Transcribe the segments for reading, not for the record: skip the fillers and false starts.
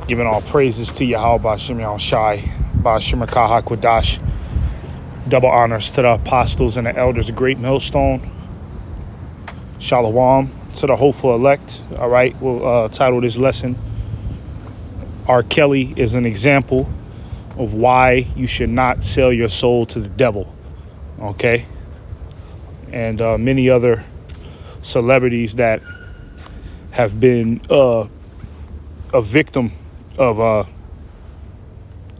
Giving all praises to Yahweh Ba'Shem Yahushai, Ba'Shem Rakaha Kwadash. Double honors to the apostles and the elders of Great Millstone. Shalom to the hopeful elect. All right, we'll title this lesson, Rkelly is an example of why you should not sell your soul to the devil. Okay? And many other celebrities that have been a victim of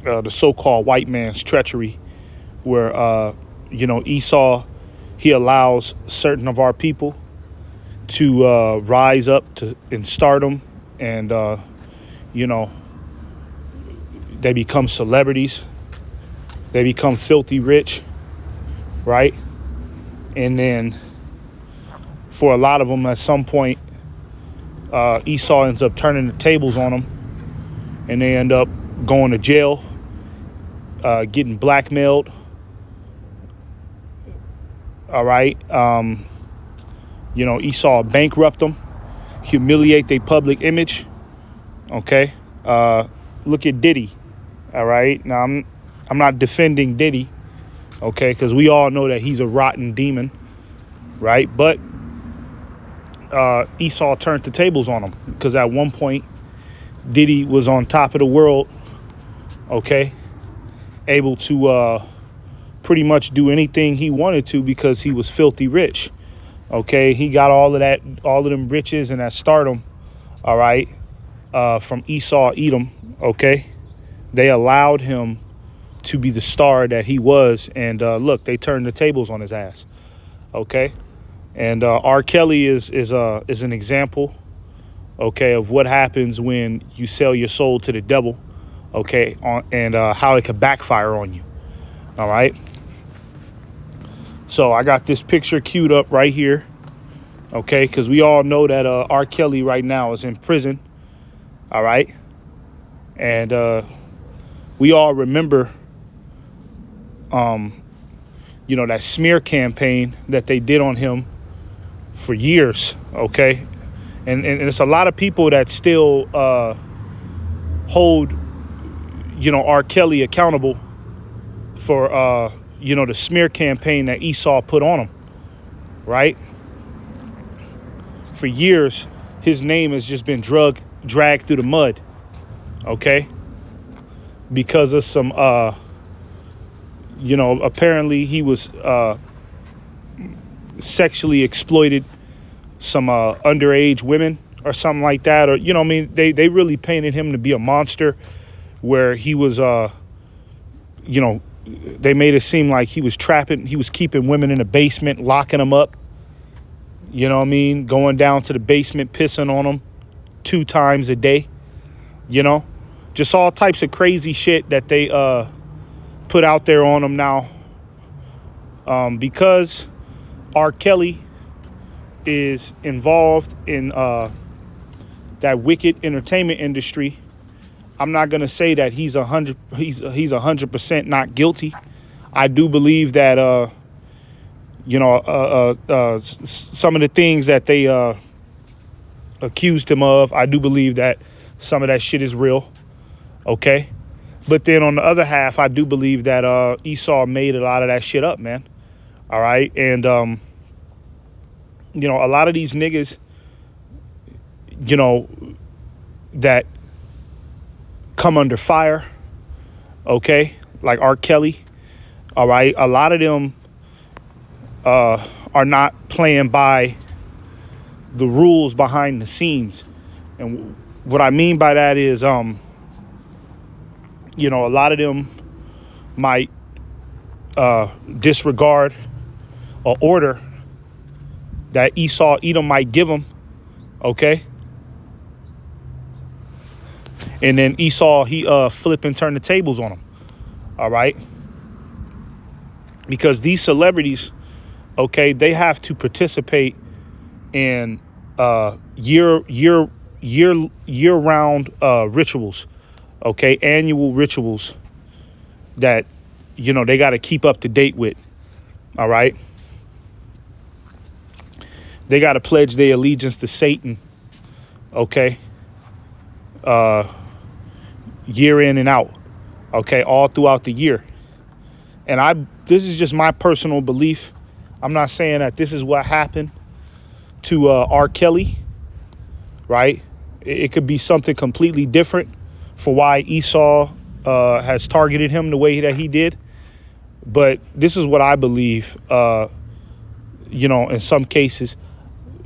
the so-called white man's treachery, where Esau, he allows certain of our people to rise up to in stardom, and they become celebrities, they become filthy rich, right? And then for a lot of them, at some point, Esau ends up turning the tables on them, and they end up going to jail, getting blackmailed. All right. Esau bankrupt them, humiliate their public image. Okay. Look at Diddy. All right. Now, I'm not defending Diddy, okay, because we all know that he's a rotten demon, right? But Esau turned the tables on him, because at one point Diddy was on top of the world, okay, able to pretty much do anything he wanted to because he was filthy rich. Okay, he got all of them riches and that stardom, all right, from Esau Edom. Okay, they allowed him to be the star that he was, and look, they turned the tables on his ass. Okay. And Rkelly is an example, okay, of what happens when you sell your soul to the devil, okay, and how it could backfire on you. All right. So I got this picture queued up right here, okay, because we all know that Rkelly right now is in prison. All right. And we all remember, that smear campaign that they did on him for years, okay? And it's a lot of people that still hold, Rkelly accountable for, the smear campaign that Esau put on him, right? For years, his name has just been dragged through the mud, okay? Because of some, apparently he was sexually exploited some underage women or something like that, or they really painted him to be a monster, where he was they made it seem like he was keeping women in the basement, locking them up, going down to the basement, pissing on them 2 times a day, just all types of crazy shit that they put out there on him now, because Rkelly is involved in that wicked entertainment industry. I'm not gonna say that he's 100% not guilty. I do believe that some of the things that they accused him of, I do believe that some of that shit is real. Okay, but then on the other half, I do believe that Esau made a lot of that shit up, man. All right. And, a lot of these niggas, that come under fire, okay, like Rkelly, all right, a lot of them are not playing by the rules behind the scenes. And what I mean by that is, a lot of them might disregard an order that Esau Edom might give them, okay? And then Esau, he flip and turn the tables on them, all right? Because these celebrities, okay, they have to participate in year-round rituals, okay, annual rituals that, they got to keep up to date with, all right? They got to pledge their allegiance to Satan, okay? year in and out, okay, all throughout the year. And this is just my personal belief. I'm not saying that this is what happened to Rkelly, right? It could be something completely different for why Esau has targeted him the way that he did. But this is what I believe, in some cases,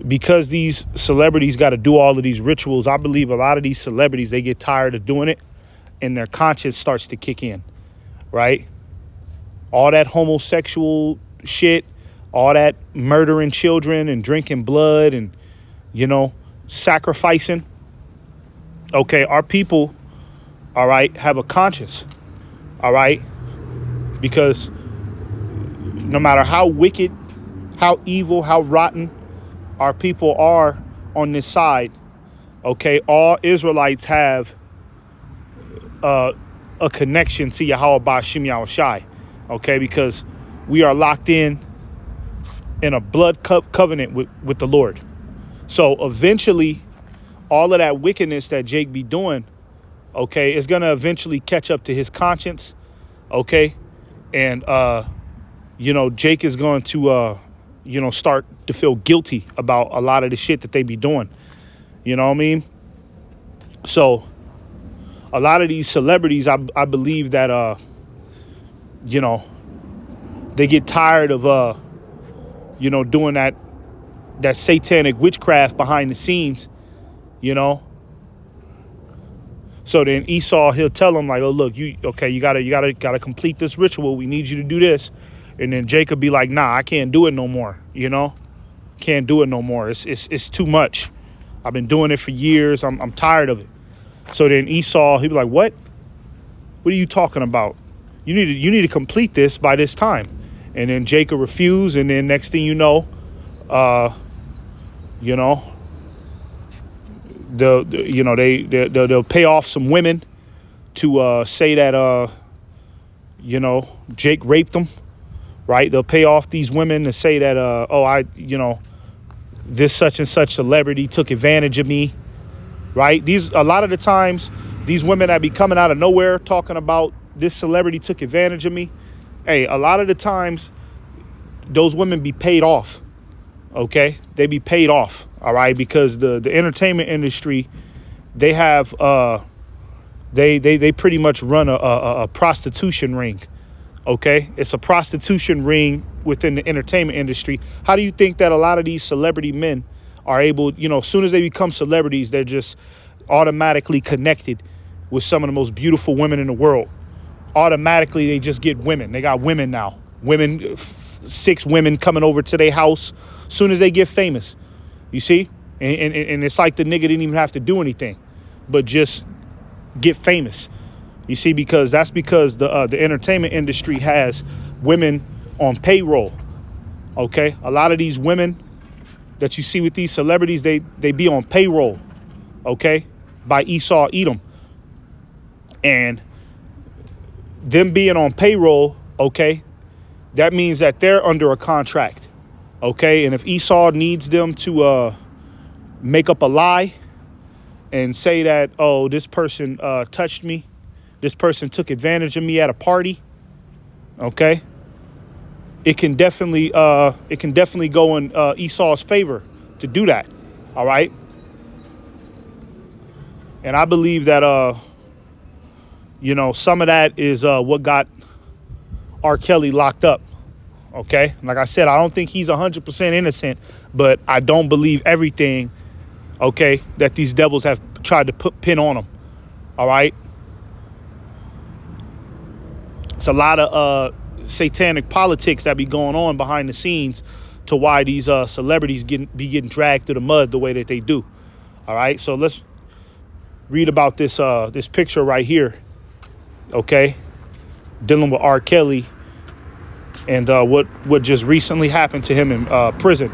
because these celebrities got to do all of these rituals. I believe a lot of these celebrities, they get tired of doing it and their conscience starts to kick in, right? All that homosexual shit, all that murdering children and drinking blood and, sacrificing. Okay, our people, all right, have a conscience, all right? Because no matter how wicked, how evil, how rotten our people are on this side, okay, all Israelites have a connection to Yahweh Ba'Shem Yahushai, okay, because we are locked in a blood covenant with the Lord. So eventually, all of that wickedness that Jake be doing, okay, is going to eventually catch up to his conscience, okay, and, Jake is going to, start to feel guilty about a lot of the shit that they be doing. You know what I mean? So a lot of these celebrities, I believe that, they get tired of, doing that satanic witchcraft behind the scenes, So then Esau, he'll tell him like, oh, look, you gotta complete this ritual. We need you to do this. And then Jacob be like, nah, I can't do it no more. Can't do it no more. It's too much. I've been doing it for years. I'm tired of it. So then Esau, he'd be like, what? What are you talking about? You need to complete this by this time. And then Jacob refused. And then next thing you know, they'll pay off some women to say that Jake raped them, right? They'll pay off these women to say that this such and such celebrity took advantage of me, right? A lot of the times these women that be coming out of nowhere talking about this celebrity took advantage of me. Hey, a lot of the times those women be paid off. Okay, they be paid off, all right, because the entertainment industry, they have they pretty much run a prostitution ring. Okay, it's a prostitution ring within the entertainment industry. How do you think that a lot of these celebrity men are able, as soon as they become celebrities, they're just automatically connected with some of the most beautiful women in the world? Automatically, they just get women. They got women now. 6 women coming over to their house soon as they get famous, you see? And it's like the nigga didn't even have to do anything but just get famous, you see, because the entertainment industry has women on payroll, okay? A lot of these women that you see with these celebrities, they be on payroll, okay, by Esau Edom. And them being on payroll, okay, that means that they're under a contract. Okay, and if Esau needs them to make up a lie and say that, oh, this person touched me, this person took advantage of me at a party, okay, it can definitely go in Esau's favor to do that. All right, and I believe that some of that is what got Rkelly locked up. Okay, like I said, I don't think he's 100% innocent, but I don't believe everything, okay, that these devils have tried to pin on him. All right, it's a lot of satanic politics that be going on behind the scenes to why these celebrities be getting dragged through the mud the way that they do. All right, so let's read about this picture right here. Okay, dealing with Rkelly. And what just recently happened to him in prison.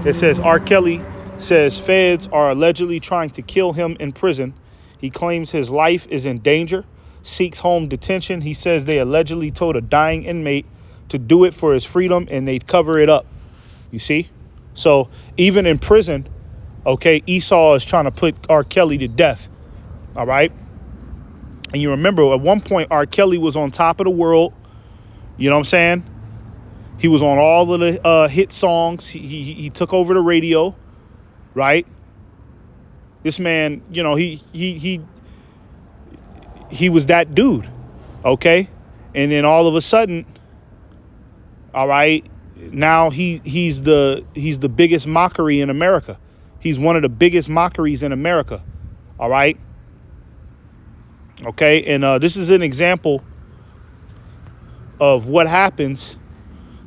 It says Rkelly says feds are allegedly trying to kill him in prison. He claims his life is in danger, seeks home detention. He says they allegedly told a dying inmate to do it for his freedom and they'd cover it up. You see? So even in prison, okay, Esau is trying to put Rkelly to death. All right? And you remember at one point, Rkelly was on top of the world. You know what I'm saying? He was on all of the hit songs. He took over the radio, right? This man, you know, he was that dude, okay? And then all of a sudden, all right, now he's the biggest mockery in America. He's one of the biggest mockeries in America, all right? Okay, and this is an example of what happens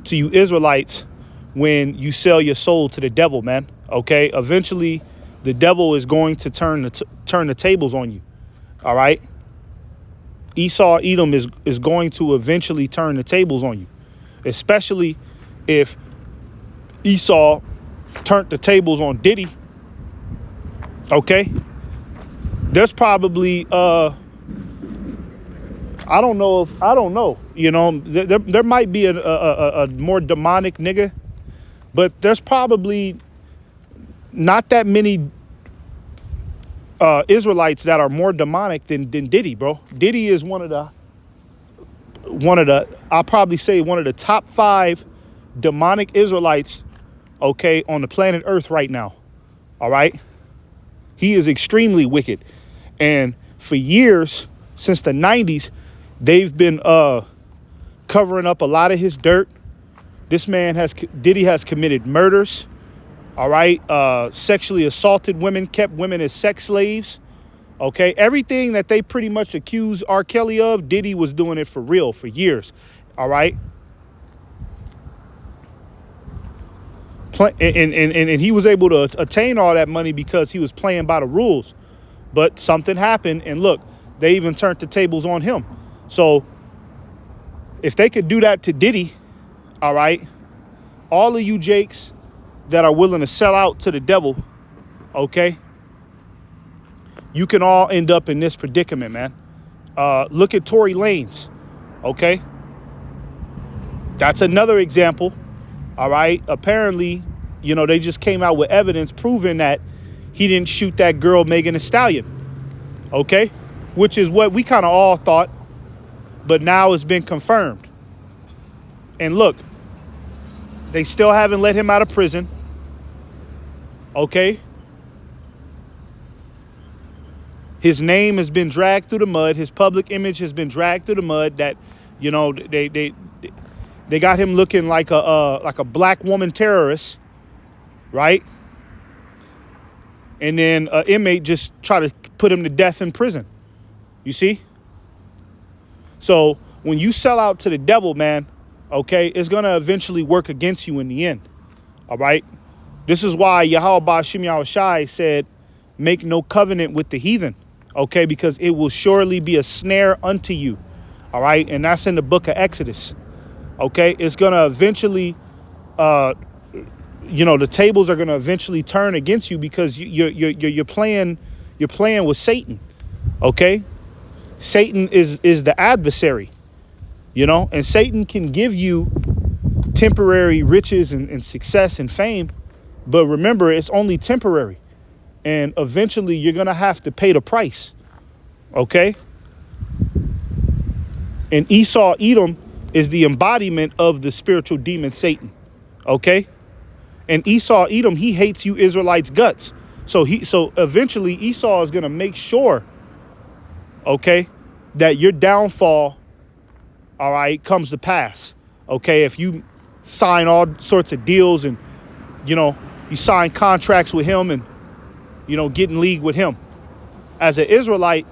to you Israelites when you sell your soul to the devil, man. Okay, eventually the devil is going to turn the tables on you. All right, Esau Edom is going to eventually turn the tables on you, especially if Esau turned the tables on Diddy. Okay, there's probably I don't know. You know, there might be a more demonic nigga, but there's probably not that many Israelites that are more demonic than Diddy, bro. Diddy is one of the I'll probably say one of the top 5 demonic Israelites, okay, on the planet Earth right now. All right, he is extremely wicked, and for years since the 90s. They've been covering up a lot of his dirt. This man Diddy has committed murders, all right, sexually assaulted women, kept women as sex slaves, okay? Everything that they pretty much accuse Rkelly of, Diddy was doing it for real for years, all right? And he was able to attain all that money because he was playing by the rules. But something happened, and look, they even turned the tables on him. So if they could do that to Diddy, all right, all of you Jakes that are willing to sell out to the devil, okay, you can all end up in this predicament, man. Look at Tory Lanez, okay? That's another example, all right? Apparently, you know, they just came out with evidence proving that he didn't shoot that girl, Megan Thee Stallion, okay? Which is what we kind of all thought. But now it's been confirmed. And look, they still haven't let him out of prison. Okay. His name has been dragged through the mud. His public image has been dragged through the mud. That, you know, they got him looking like a black woman terrorist, right? And then an inmate just try to put him to death in prison. You see? So when you sell out to the devil, man, okay, it's going to eventually work against you in the end. All right. This is why Yahweh Ba'Shem Yahushai said, make no covenant with the heathen. OK, because it will surely be a snare unto you. All right. And that's in the book of Exodus. OK, it's going to eventually, you know, the tables are going to eventually turn against you because you're playing with Satan. OK. Satan is the adversary, you know, and Satan can give you temporary riches and success and fame. But remember, it's only temporary. And eventually you're going to have to pay the price. OK. And Esau Edom is the embodiment of the spiritual demon Satan. OK. And Esau Edom, he hates you Israelites' guts. So eventually Esau is going to make sure, okay, that your downfall, all right, comes to pass. Okay, if you sign all sorts of deals and, you know, you sign contracts with him and, you know, get in league with him. As an Israelite,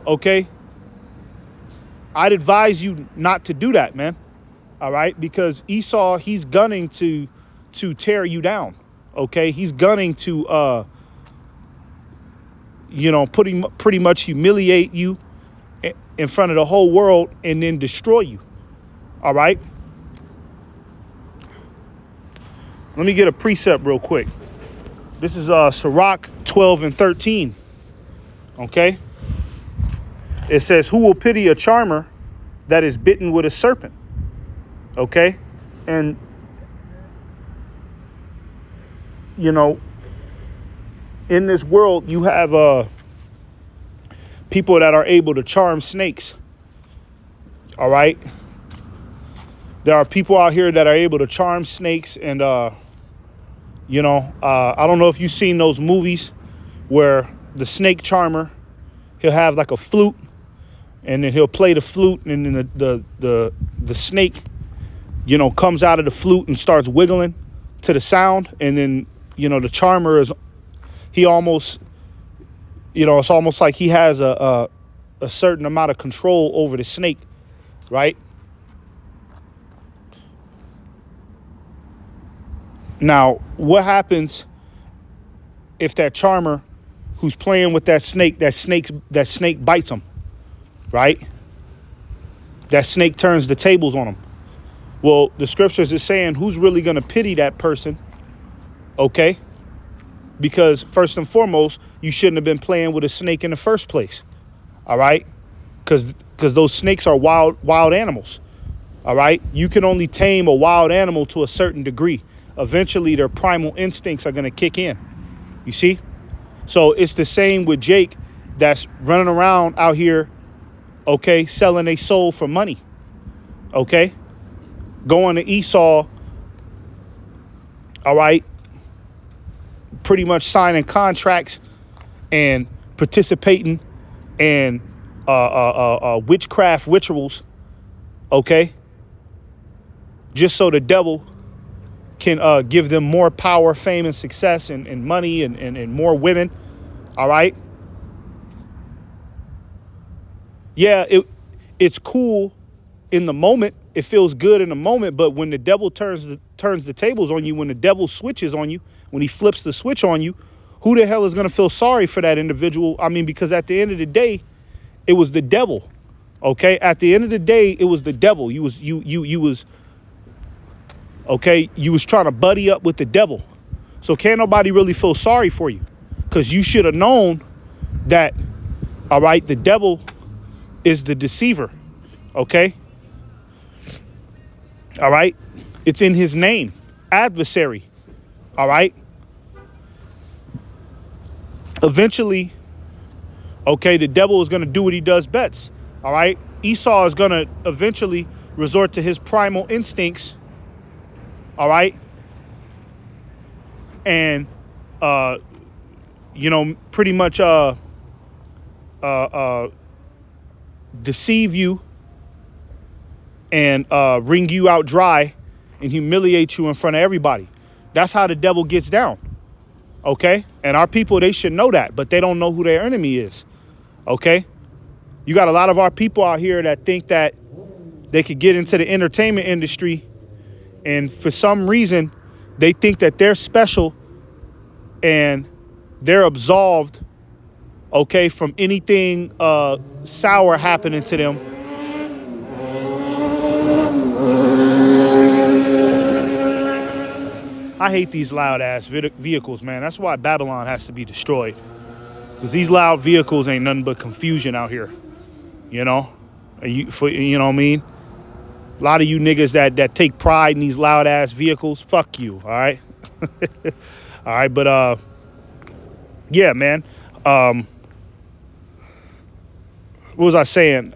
okay, I'd advise you not to do that, man. All right, because Esau, he's gunning to tear you down. Okay, he's gunning to you know, pretty much humiliate you in front of the whole world and then destroy you. All right. Let me get a precept real quick. This is Sirach 12 and 13. Okay. It says, who will pity a charmer that is bitten with a serpent? Okay. And, you know, in this world, you have people that are able to charm snakes. All right. There are people out here that are able to charm snakes. And, I don't know if you've seen those movies where the snake charmer, he'll have like a flute, and then he'll play the flute, and then the snake, comes out of the flute and starts wiggling to the sound. And then, the charmer he almost, it's almost like he has a certain amount of control over the snake, right? Now, what happens if that charmer who's playing with that snake bites him, right? That snake turns the tables on him. Well, the scriptures is saying, who's really going to pity that person? Okay? Because first and foremost, you shouldn't have been playing with a snake in the first place. All right? Because those snakes are wild animals. All right? You can only tame a wild animal to a certain degree. Eventually, their primal instincts are going to kick in. You see? So it's the same with Jake that's running around out here, okay, selling a soul for money. Okay? Going to Esau, all right, pretty much signing contracts and participating in witchcraft rituals, okay, just so the devil can give them more power, fame, and success, and money, and more women. All right. Yeah, it's cool in the moment. It feels good in the moment. But when the devil turns the tables on you, when the devil switches on you, when he flips the switch on you, who the hell is going to feel sorry for that individual? I mean, because at the end of the day, it was the devil. Okay. At the end of the day, it was the devil. You was okay, you was trying to buddy up with the devil. So can't nobody really feel sorry for you, because you should have known that, all right, the devil is the deceiver, okay? All right? It's in his name, adversary, all right? Eventually, okay, the devil is going to do what he does best, all right? Esau is going to eventually resort to his primal instincts, all right, and pretty much deceive you and wring you out dry and humiliate you in front of everybody. That's how the devil gets down, okay? And our people, they should know that, but they don't know who their enemy is, okay? You got a lot of our people out here that think that they could get into the entertainment industry, and for some reason, they think that they're special and they're absolved, okay, from anything sour happening to them. I hate these loud ass vehicles, man. That's why Babylon has to be destroyed. Because these loud vehicles ain't nothing but confusion out here. You know what I mean? A lot of you niggas that take pride in these loud ass vehicles, fuck you, all right? All right, but yeah, man. What was I saying?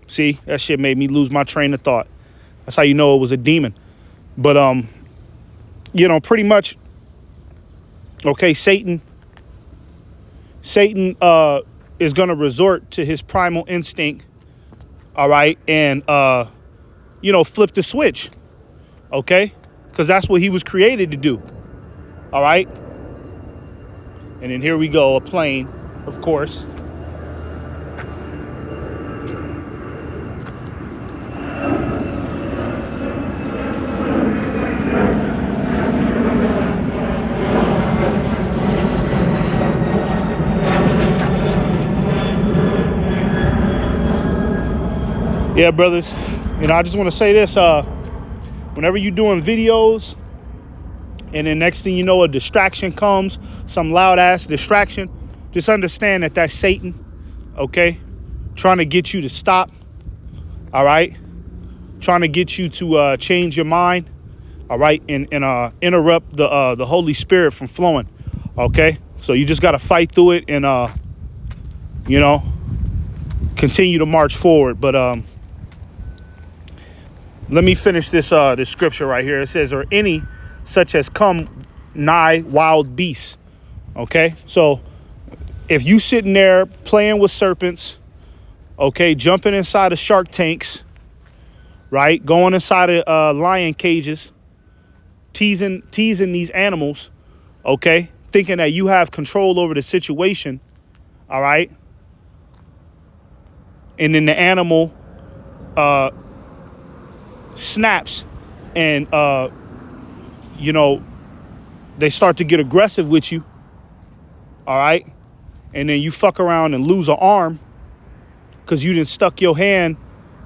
See, that shit made me lose my train of thought. That's how you know it was a demon. But pretty much, okay, Satan is gonna resort to his primal instinct, all right, and flip the switch, okay? Because that's what he was created to do, all right? And then here we go, a plane, of course. Yeah, brothers, I just want to say this, whenever you're doing videos and then next thing you know, a distraction comes, some loud ass distraction, just understand that that's Satan, okay? Trying to get you to stop, all right? Trying to get you to change your mind, all right? And interrupt the Holy Spirit from flowing, okay? So you just got to fight through it and you know, continue to march forward. But let me finish this this scripture right here. It says, or any such as come nigh wild beasts. Okay, so if you sitting there playing with serpents, okay, jumping inside of shark tanks, right, going inside of lion cages, teasing these animals, okay, thinking that you have control over the situation, all right, and then the animal snaps and you know, they start to get aggressive with you, all right, and then you fuck around and lose an arm because you didn't stuck your hand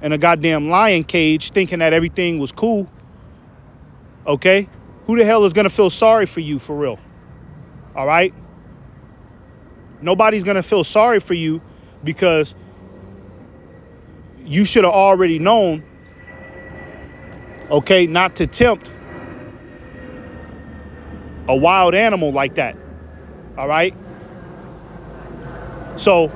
in a goddamn lion cage thinking that everything was cool. Okay, who the hell is gonna feel sorry for you for real? All right, nobody's gonna feel sorry for you because you should have already known, okay, not to tempt a wild animal like that. All right, so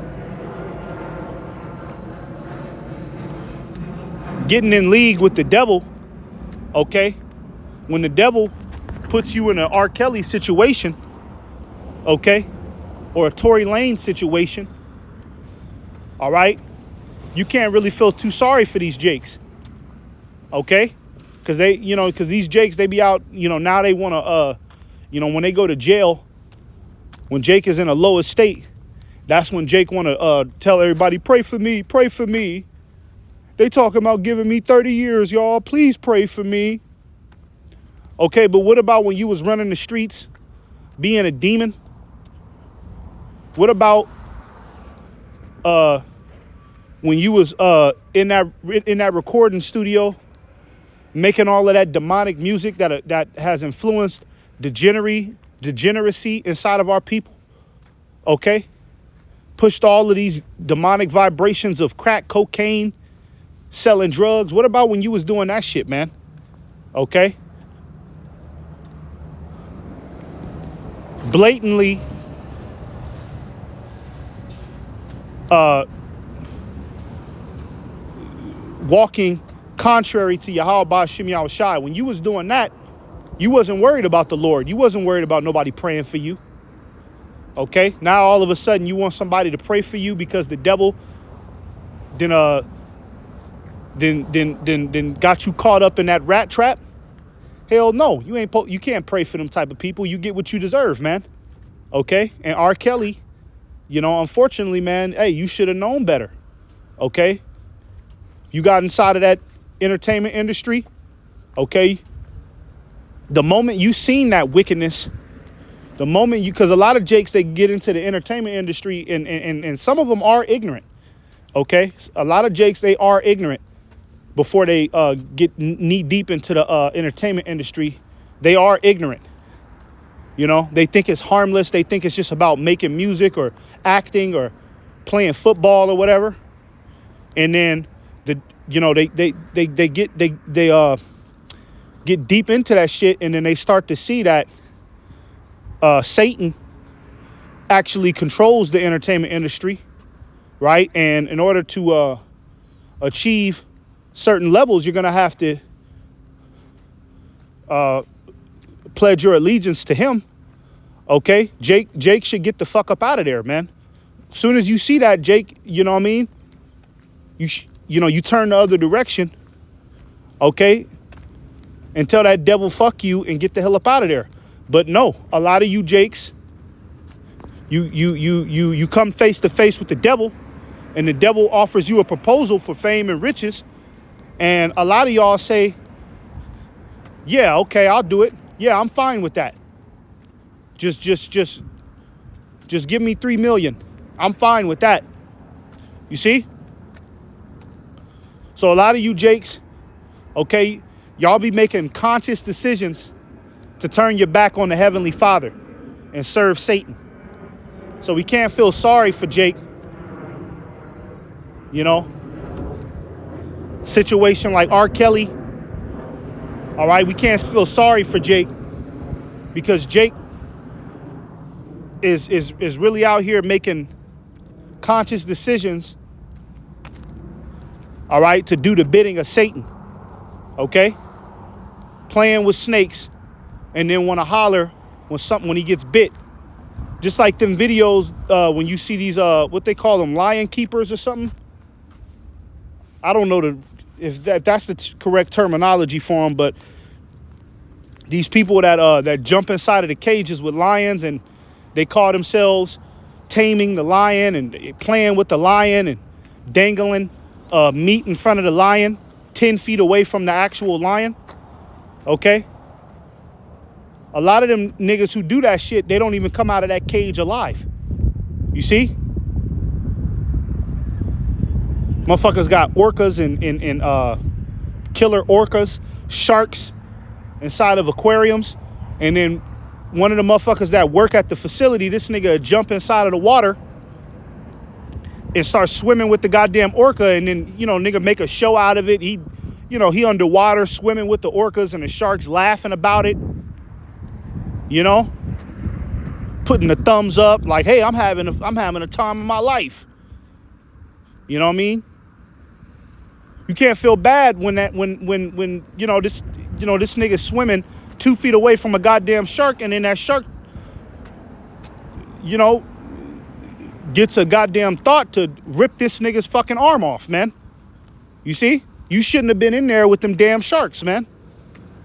getting in league with the devil, okay, when the devil puts you in an Rkelly situation, okay, or a Tory Lane situation, all right, you can't really feel too sorry for these jakes, okay, because they, you know, because these jakes, they be out, you know, now they want to, you know, when they go to jail, when Jake is in a lower state, that's when Jake want to tell everybody, pray for me, pray for me. They talking about giving me 30 years, y'all. Please pray for me. Okay, but what about when you was running the streets, being a demon? What about when you was in that recording studio, making all of that demonic music that has influenced degeneracy inside of our people? Okay, pushed all of these demonic vibrations of crack, cocaine, selling drugs. What about when you was doing that shit, man? Okay, blatantly walking contrary to Yahweh Shem Yahushai. When you was doing that, you wasn't worried about the Lord. You wasn't worried about nobody praying for you. Okay, now all of a sudden you want somebody to pray for you because the devil then got you caught up in that rat trap. Hell no, you can't pray for them type of people. You get what you deserve, man. Okay, and Rkelly, you know, unfortunately, man, hey, you should have known better. Okay, you got inside of that entertainment industry. Okay, the moment you seen that wickedness, the moment you, because a lot of jakes, they get into the entertainment industry and some of them are ignorant. Okay, a lot of jakes, they are ignorant before they get knee deep into the entertainment industry. They are ignorant. You know, they think it's harmless. They think it's just about making music or acting or playing football or whatever. And then they get deep into that shit, and then they start to see that Satan actually controls the entertainment industry, right? And in order to achieve certain levels, you're gonna have to pledge your allegiance to him. Okay, Jake should get the fuck up out of there, man. As soon as you see that, Jake, you know what I mean, you turn the other direction, okay, and tell that devil fuck you and get the hell up out of there. But no, a lot of you jakes, you come face to face with the devil, and the devil offers you a proposal for fame and riches, and a lot of y'all say, yeah, okay, I'll do it. Yeah, I'm fine with that. Just give me 3 million. I'm fine with that. You see? So a lot of you jakes, okay, y'all be making conscious decisions to turn your back on the Heavenly Father and serve Satan. So we can't feel sorry for Jake. You know? Situation like Rkelly. All right, we can't feel sorry for Jake because Jake is really out here making conscious decisions, all right, to do the bidding of Satan, okay? Playing with snakes and then want to holler when he gets bit. Just like them videos when you see these, what they call them, lion keepers or something. I don't know if that's the correct terminology for them, but these people that jump inside of the cages with lions and they call themselves taming the lion and playing with the lion and dangling meat in front of the lion 10 feet away from the actual lion. Okay? A lot of them niggas who do that shit, they don't even come out of that cage alive. You see? Motherfuckers got orcas and killer orcas, sharks inside of aquariums. And then one of the motherfuckers that work at the facility, this nigga jump inside of the water and start swimming with the goddamn orca. And then, you know, nigga make a show out of it. He underwater swimming with the orcas and the sharks laughing about it. You know, putting the thumbs up like, hey, I'm having a time of my life. You know what I mean? You can't feel bad when this nigga swimming 2 feet away from a goddamn shark, and then that shark, you know, gets a goddamn thought to rip this nigga's fucking arm off, man. You see? You shouldn't have been in there with them damn sharks, man.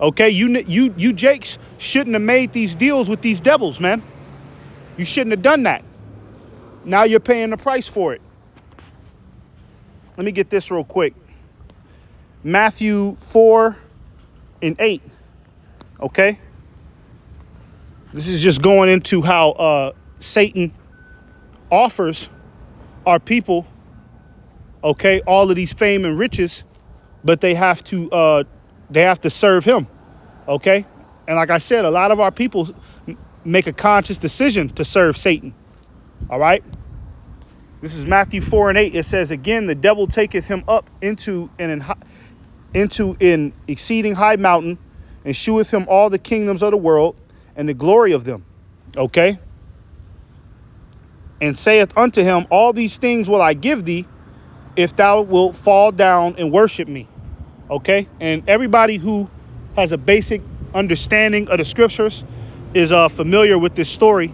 Okay, you Jakes shouldn't have made these deals with these devils, man. You shouldn't have done that. Now you're paying the price for it. Let me get this real quick. Matthew 4:8. Okay? This is just going into how Satan offers our people, okay, all of these fame and riches, but they have to serve him, okay? And like I said, a lot of our people make a conscious decision to serve Satan, all right? This is Matthew 4:8. It says, again, the devil taketh him up into an exceeding high mountain and sheweth him all the kingdoms of the world and the glory of them, okay? And saith unto him, all these things will I give thee if thou wilt fall down and worship me. Okay, and everybody who has a basic understanding of the scriptures is familiar with this story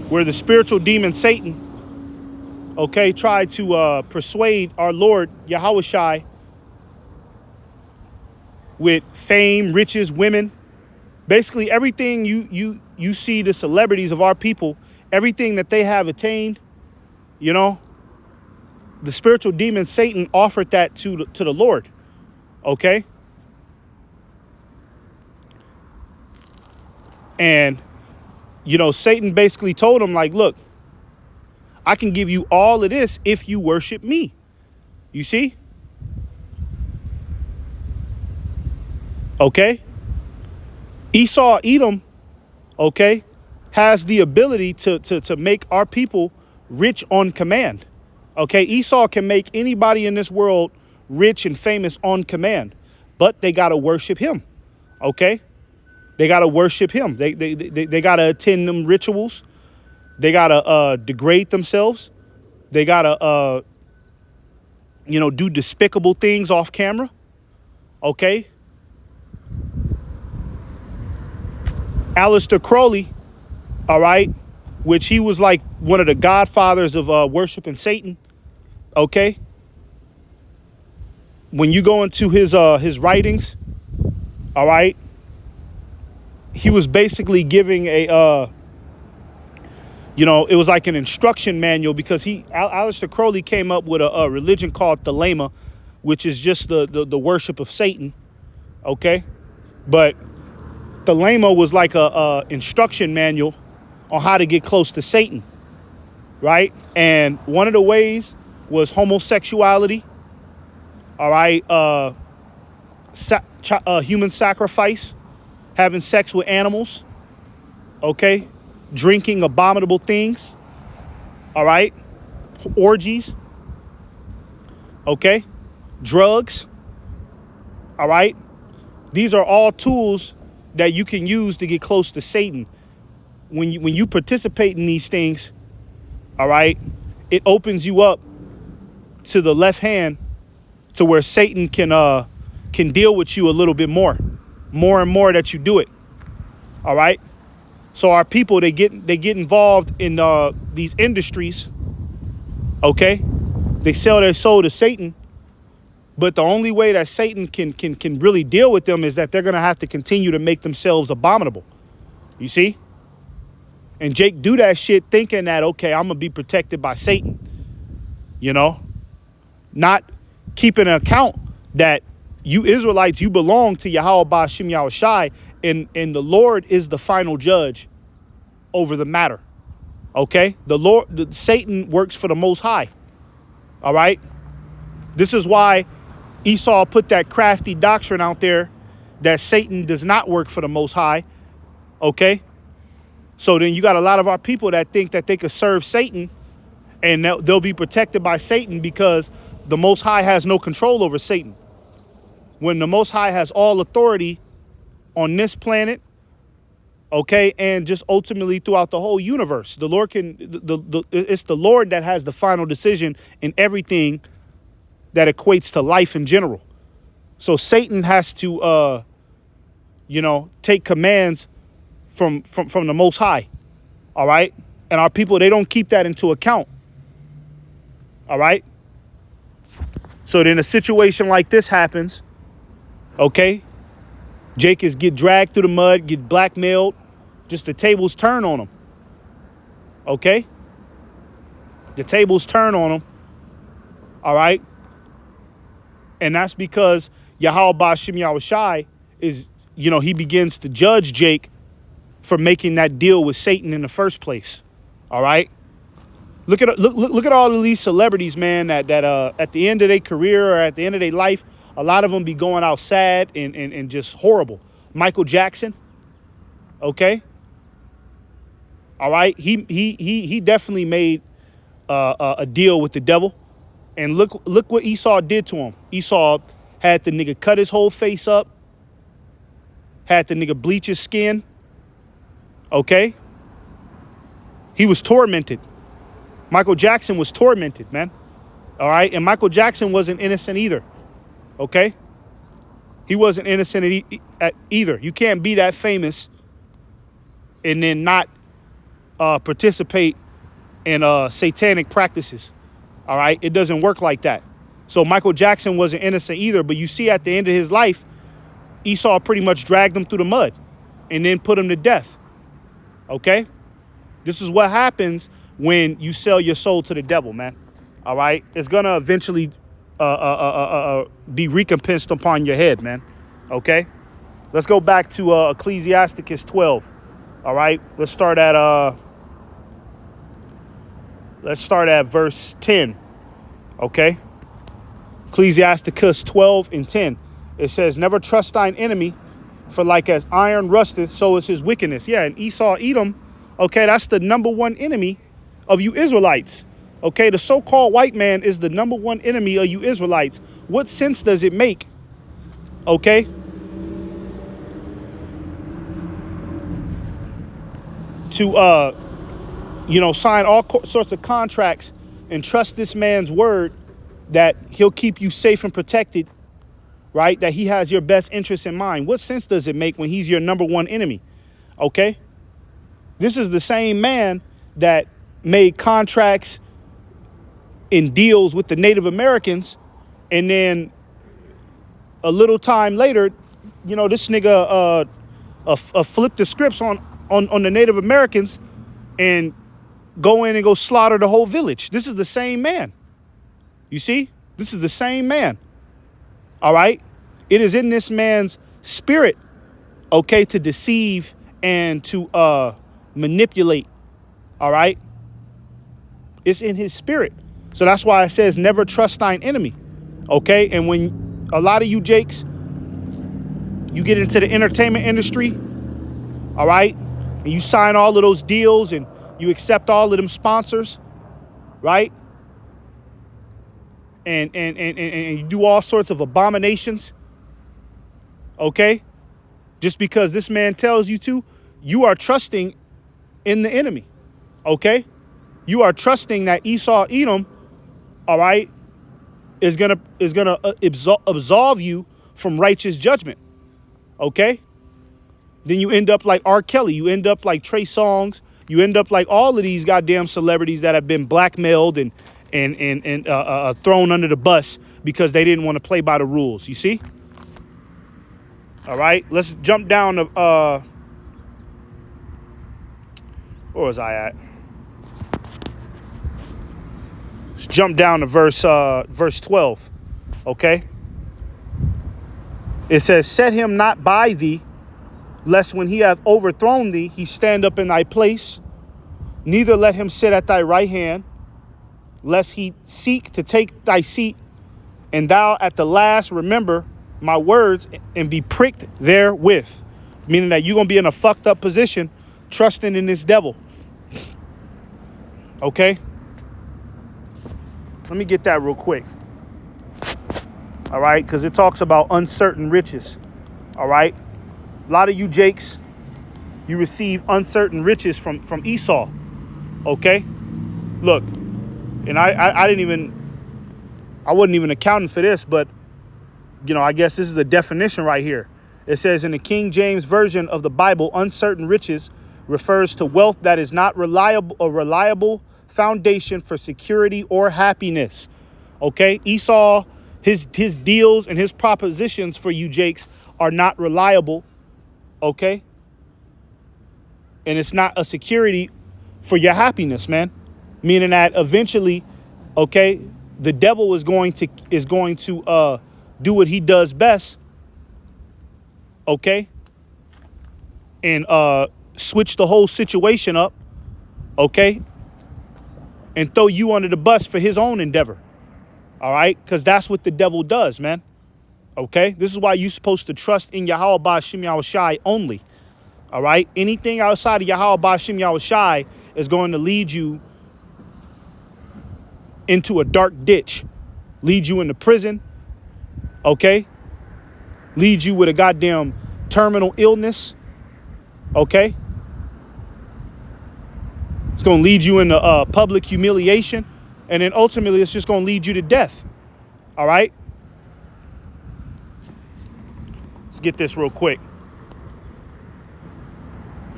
where the spiritual demon Satan, okay, tried to persuade our Lord Yahushua with fame, riches, women, basically everything you see the celebrities of our people, everything that they have attained, you know. The spiritual demon Satan offered that to the Lord, okay? And, you know, Satan basically told him, like, look, I can give you all of this if you worship me. You see? Okay? Esau Edom, okay, has the ability to make our people rich on command. Okay, Esau can make anybody in this world rich and famous on command, but they got to worship him. Okay, they got to worship him. They got to attend them rituals. They got to degrade themselves. They got to, do despicable things off camera. Okay. Aleister Crowley, all right, which he was like one of the godfathers of worshiping Satan. Okay. When you go into his writings, all right, he was basically giving a, it was like an instruction manual, because Aleister Crowley came up with a religion called Thelema, which is just the worship of Satan. Okay. But Thelema was like a instruction manual on how to get close to Satan. Right. And one of the ways was homosexuality. All right. Human sacrifice, having sex with animals. Okay. Drinking abominable things. All right. Orgies. Okay. Drugs. All right. These are all tools that you can use to get close to Satan. when you participate in these things, all right, it opens you up to the left hand, to where Satan can deal with you a little bit more and more that you do it. All right. So our people, they get involved in these industries. Okay. They sell their soul to Satan. But the only way that Satan can really deal with them is that they're going to have to continue to make themselves abominable. You see? And Jake do that shit thinking that, okay, I'm going to be protected by Satan. You know? Not keeping an account that you Israelites, you belong to Yahweh Ba'Shem Yahushai, and the Lord is the final judge over the matter. Okay? Satan works for the Most High. All right? This is why Esau put that crafty doctrine out there that Satan does not work for the Most High. Okay? So then you got a lot of our people that think that they could serve Satan and they'll be protected by Satan because the Most High has no control over Satan. When the Most High has all authority on this planet, okay, and just ultimately throughout the whole universe. The Lord it's the Lord that has the final decision in everything that equates to life in general. So Satan has to take commands from the Most High. All right? And our people, they don't keep that into account. All right? So then a situation like this happens. Okay? Jake get dragged through the mud, get blackmailed. Just the tables turn on him. Okay? The tables turn on him. All right? And that's because Yahweh Ba'Shem Yahushai is, he begins to judge Jake for making that deal with Satan in the first place. All right? Look at all of these celebrities, man, that at the end of their career or at the end of their life, a lot of them be going out sad and just horrible. Michael Jackson. Okay? All right? He definitely made a deal with the devil. And look what Esau did to him. Esau had the nigga cut his whole face up. Had the nigga bleach his skin. Okay? He was tormented. Michael Jackson was tormented, man. All right? And Michael Jackson wasn't innocent either. Okay? He wasn't innocent either. You can't be that famous and then not participate in satanic practices. All right? It doesn't work like that. So Michael Jackson wasn't innocent either. But you see at the end of his life, Esau pretty much dragged him through the mud and then put him to death. Okay? This is what happens when you sell your soul to the devil, man. All right? It's going to eventually be recompensed upon your head, man. Okay? Let's go back to Ecclesiasticus 12. All right? Let's start at verse 10. Okay? Ecclesiasticus 12 and 10. It says, never trust thine enemy, for like as iron rusteth, so is his wickedness. Yeah, and Esau, Edom, okay, that's the number one enemy of you Israelites. Okay, the so-called white man is the number one enemy of you Israelites. What sense does it make, okay, to, sign all sorts of contracts and trust this man's word that he'll keep you safe and protected, right? That he has your best interest in mind. What sense does it make when he's your number one enemy? Okay? This is the same man that made contracts and deals with the Native Americans, and then a little time later, this nigga flipped the scripts on the Native Americans and go in and go slaughter the whole village. This is the same man. You see? This is the same man. All right? It is in this man's spirit, okay, to deceive and to manipulate. All right? It's in his spirit. So that's why it says never trust thine enemy. Okay? And when a lot of you Jakes, you get into the entertainment industry, all right? And you sign all of those deals and you accept all of them sponsors, right? And you do all sorts of abominations, okay? Just because this man tells you to, you are trusting in the enemy. Okay? You are trusting that Esau, Edom, all right, is gonna absolve you from righteous judgment. Okay? Then you end up like Rkelly. You end up like Trey Songz. You end up like all of these goddamn celebrities that have been blackmailed and thrown under the bus because they didn't want to play by the rules. You see? All right. Let's jump down to where was I at? Let's jump down to verse 12. Okay. It says, "Set him not by thee, lest when he hath overthrown thee, he stand up in thy place. Neither let him sit at thy right hand, lest he seek to take thy seat. And thou at the last remember my words and be pricked therewith." Meaning that you're going to be in a fucked up position trusting in this devil. Okay? Let me get that real quick. All right? Because it talks about uncertain riches. All right? A lot of you Jakes, you receive uncertain riches from Esau. Okay? Look, and I wasn't even accounting for this, but, you know, I guess this is a definition right here. It says in the King James Version of the Bible, uncertain riches refers to wealth that is not a reliable foundation for security or happiness. Okay? Esau, his deals and his propositions for you Jakes are not reliable. Okay? And it's not a security for your happiness, man. Meaning that eventually, okay, the devil is going to do what he does best, okay, and switch the whole situation up, okay, and throw you under the bus for his own endeavor. All right, because that's what the devil does, man. Okay, this is why you're supposed to trust in Yahweh Ba'Shem Yahushai only. All right, anything outside of Yahweh Ba'Shem Yahushai is going to lead you into a dark ditch, lead you into prison, okay? Lead you with a goddamn terminal illness, okay? It's going to lead you into public humiliation, and then ultimately it's just going to lead you to death, all right? Let's get this real quick.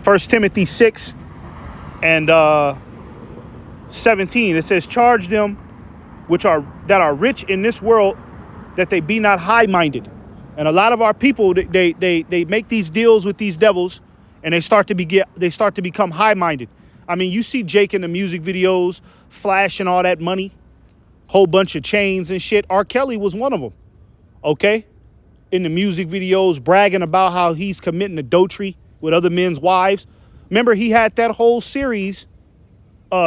1 Timothy 6 and 17, it says, "Charge them that are rich in this world, that they be not high-minded." And a lot of our people, they make these deals with these devils, and they start to become high-minded. I mean, you see Jake in the music videos flashing all that money, whole bunch of chains and shit. Rkelly was one of them. Okay, in the music videos, bragging about how he's committing adultery with other men's wives. Remember, he had that whole series,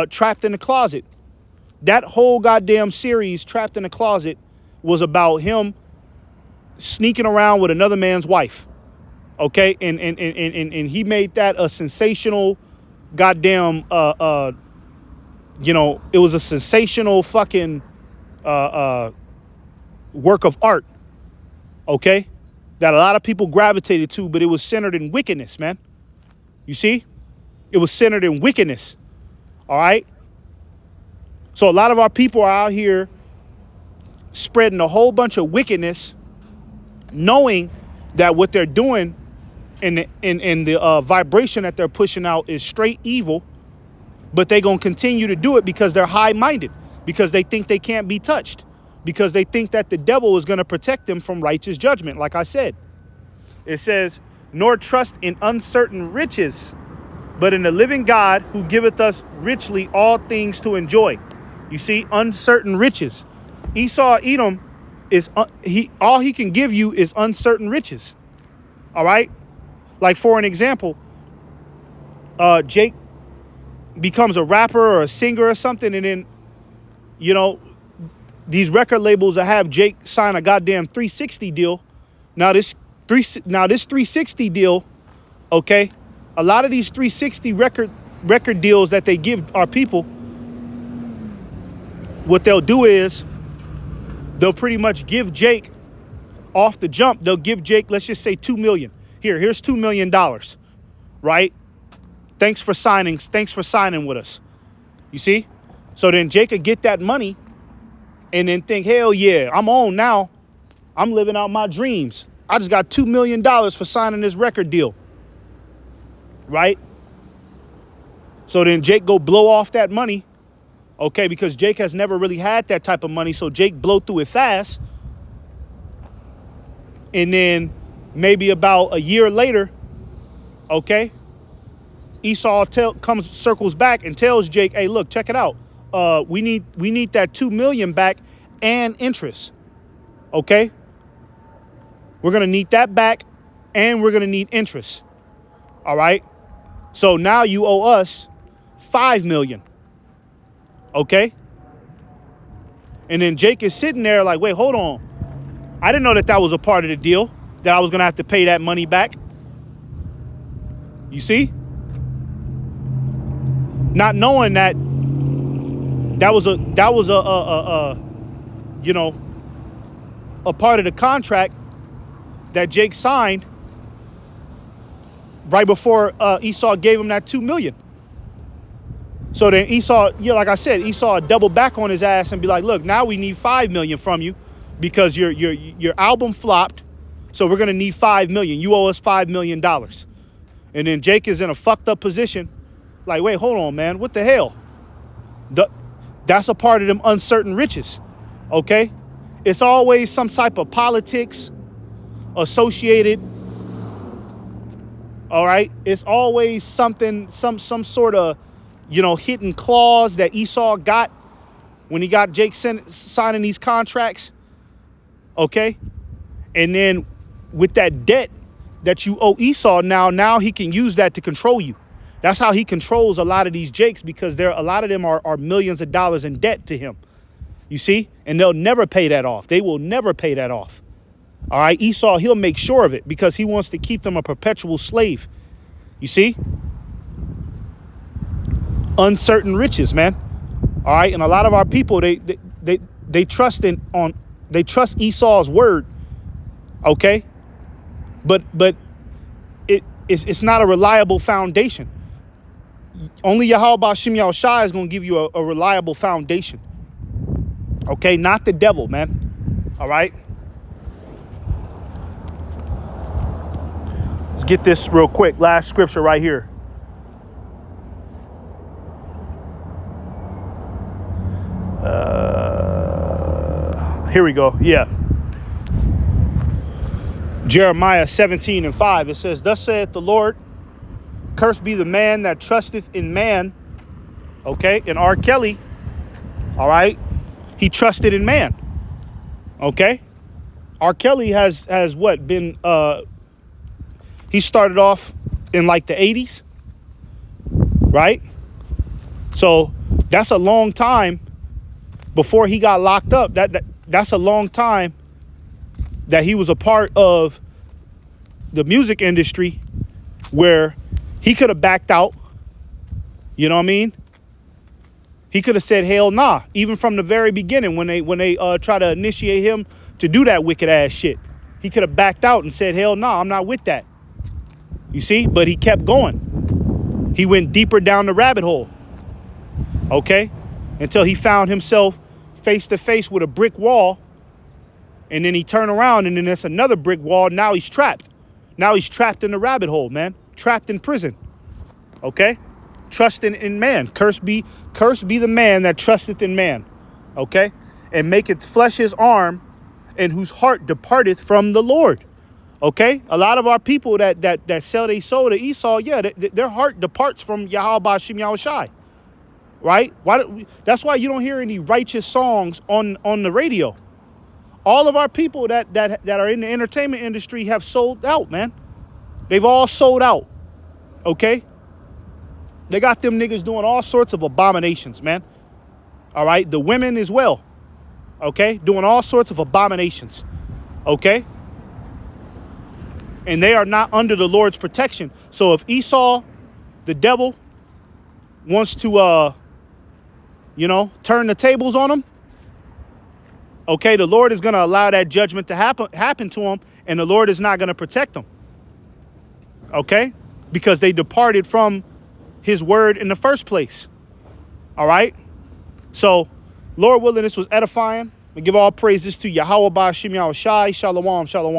Trapped in the Closet. That whole goddamn series, Trapped in the Closet, was about him sneaking around with another man's wife. Okay, and he made that a sensational goddamn you know, it was a sensational fucking work of art. Okay, that a lot of people gravitated to, but it was centered in wickedness, man. You see, it was centered in wickedness. All right. So a lot of our people are out here spreading a whole bunch of wickedness, knowing that what they're doing and the vibration that they're pushing out is straight evil, but they're going to continue to do it because they're high-minded, because they think they can't be touched, because they think that the devil is going to protect them from righteous judgment. Like I said, it says, "Nor trust in uncertain riches, but in the living God, who giveth us richly all things to enjoy." You see, uncertain riches. Esau, Edom, is all he can give you is uncertain riches. All right? Like, for an example, Jake becomes a rapper or a singer or something, and then, you know, these record labels that have Jake sign a goddamn 360 deal. Now this 360 deal, okay, a lot of these 360 record deals that they give our people, what they'll do is they'll pretty much give Jake off the jump. They'll give Jake, let's just say $2 million. Here's $2 million, right? Thanks for signing with us. You see? So then Jake could get that money and then think, hell yeah, I'm on now. I'm living out my dreams. I just got $2 million for signing this record deal. Right? So then Jake go blow off that money. Okay, because Jake has never really had that type of money. So Jake blow through it fast. And then maybe about a year later, okay, Esau circles back and tells Jake, hey, look, check it out. We need that $2 million back and interest. Okay? We're going to need that back and we're going to need interest. All right? So now you owe us $5 million. Okay? And then Jake is sitting there like, wait, hold on. I didn't know that was a part of the deal, that I was going to have to pay that money back. You see? Not knowing that was a you know, a part of the contract that Jake signed right before Esau gave him that $2 million. So then Esau, like I said, Esau double back on his ass and be like, look, now we need $5 million from you because your album flopped. So we're gonna need $5 million. You owe us $5 million. And then Jake is in a fucked up position. Like, wait, hold on, man. What the hell? That's a part of them uncertain riches. Okay? It's always some type of politics associated. All right? It's always something, some sort of, hidden clause that Esau got when he got Jake signing these contracts. Okay? And then with that debt that you owe Esau now he can use that to control you. That's how he controls a lot of these Jakes, because a lot of them are millions of dollars in debt to him. You see? And they'll never pay that off. They will never pay that off. All right? Esau, he'll make sure of it because he wants to keep them a perpetual slave. You see? Uncertain riches, man. All right? And a lot of our people, they trust Esau's word. Okay? But it's not a reliable foundation. Only Yahweh Ba'Shem Yahushua is going to give you a reliable foundation. Okay? Not the devil, man. All right? Let's get this real quick. Last scripture right here. Here we go. Yeah. Jeremiah 17:5. It says, thus saith the Lord, cursed be the man that trusteth in man. Okay. And Rkelly, all right, he trusted in man. Okay. Rkelly has what been, he started off in like the 80s, right? So that's a long time before he got locked up. That's a long time that he was a part of the music industry where he could have backed out. You know what I mean? He could have said, hell nah, even from the very beginning when they try to initiate him to do that wicked ass shit. He could have backed out and said, hell nah, I'm not with that. You see? But he kept going. He went deeper down the rabbit hole. Okay? Until he found himself face to face with a brick wall. And then he turned around and then there's another brick wall. Now he's trapped. Now he's trapped in the rabbit hole, man. Trapped in prison. Okay? Trusting in man. Cursed be the man that trusteth in man. Okay? And maketh flesh his arm, and whose heart departeth from the Lord. Okay? A lot of our people that sell their soul to Esau, yeah, their heart departs from Yahweh Ba'Shem Yahushai. Right? That's why you don't hear any righteous songs on the radio. All of our people that are in the entertainment industry have sold out, man. They've all sold out. Okay? They got them niggas doing all sorts of abominations, man. All right? The women as well. Okay? Doing all sorts of abominations. Okay? And they are not under the Lord's protection. So if Esau, the devil, wants to, turn the tables on them, okay, the Lord is going to allow that judgment to happen to them, and the Lord is not going to protect them. Okay? Because they departed from his word in the first place. All right. So, Lord willing, this was edifying. We give all praises to Yahweh Ba'Shem Yahushai. Shalom, shalom.